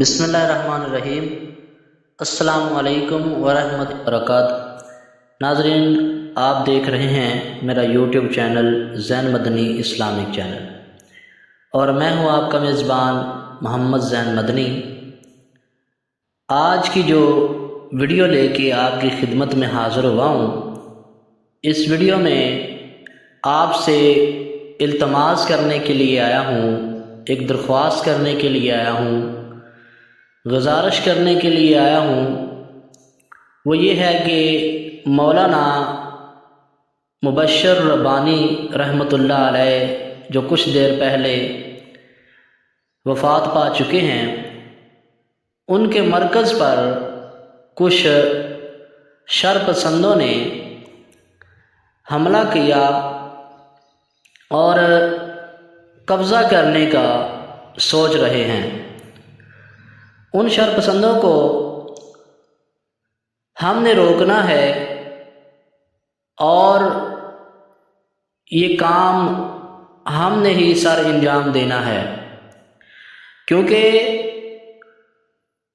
بسم اللہ الرحمن الرحیم۔ السلام علیکم ورحمۃ اللہ وبرکاتہ۔ ناظرین، آپ دیکھ رہے ہیں میرا یوٹیوب چینل زین مدنی اسلامک چینل، اور میں ہوں آپ کا میزبان محمد زین مدنی۔ آج کی جو ویڈیو لے کے آپ کی خدمت میں حاضر ہوا ہوں، اس ویڈیو میں آپ سے التماس کرنے کے لیے آیا ہوں، ایک درخواست کرنے کے لیے آیا ہوں، گزارش کرنے کے لیے آیا ہوں۔ وہ یہ ہے کہ مولانا مبشر ربانی رحمۃ اللہ علیہ جو کچھ دیر پہلے وفات پا چکے ہیں، ان کے مرکز پر کچھ شر پسندوں نے حملہ کیا اور قبضہ کرنے کا سوچ رہے ہیں۔ ان شر پسندوں کو ہم نے روکنا ہے اور یہ کام ہم نے ہی سر انجام دینا ہے، کیونکہ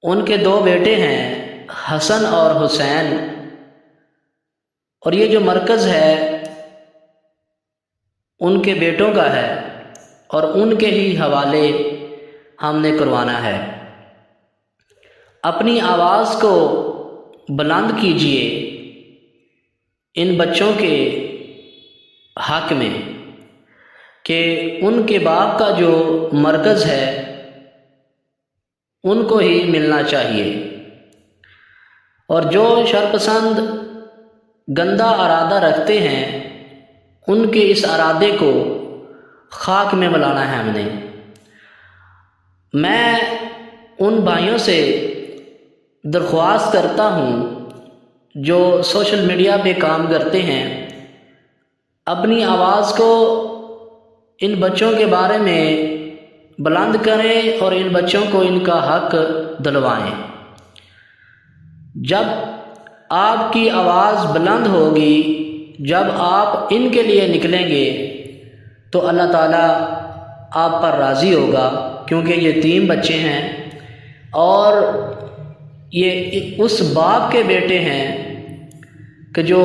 ان کے دو بیٹے ہیں، حسن اور حسین، اور یہ جو مرکز ہے ان کے بیٹوں کا ہے اور ان کے ہی حوالے ہم نے کروانا ہے۔ اپنی آواز کو بلند کیجیے ان بچوں کے حق میں کہ ان کے باپ کا جو مرکز ہے ان کو ہی ملنا چاہیے، اور جو شرپسند گندا ارادہ رکھتے ہیں ان کے اس ارادے کو خاک میں ملانا ہے ہم نے۔ میں ان بھائیوں سے درخواست کرتا ہوں جو سوشل میڈیا پہ کام کرتے ہیں، اپنی آواز کو ان بچوں کے بارے میں بلند کریں اور ان بچوں کو ان کا حق دلوائیں۔ جب آپ کی آواز بلند ہوگی، جب آپ ان کے لیے نکلیں گے تو اللہ تعالیٰ آپ پر راضی ہوگا، کیونکہ یہ 3 بچے ہیں اور یہ اس باپ کے بیٹے ہیں کہ جو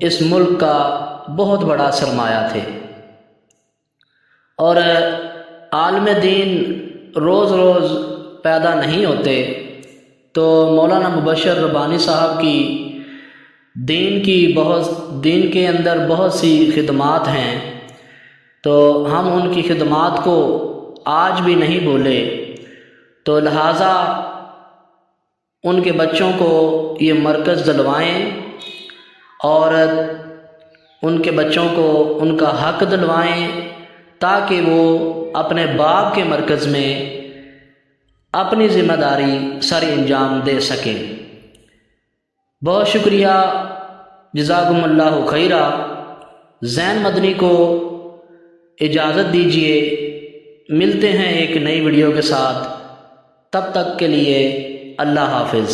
اس ملک کا بہت بڑا سرمایہ تھے، اور عالم دین روز روز پیدا نہیں ہوتے۔ تو مولانا مبشر ربانی صاحب کی دین کے اندر بہت سی خدمات ہیں، تو ہم ان کی خدمات کو آج بھی نہیں بھولے، تو لہٰذا ان کے بچوں کو یہ مرکز دلوائیں اور ان کے بچوں کو ان کا حق دلوائیں، تاکہ وہ اپنے باپ کے مرکز میں اپنی ذمہ داری سر انجام دے سکیں۔ بہت شکریہ، جزاکم اللہ خیرہ۔ زین مدنی کو اجازت دیجیے، ملتے ہیں ایک نئی ویڈیو کے ساتھ، تب تک کے لیے اللہ حافظ۔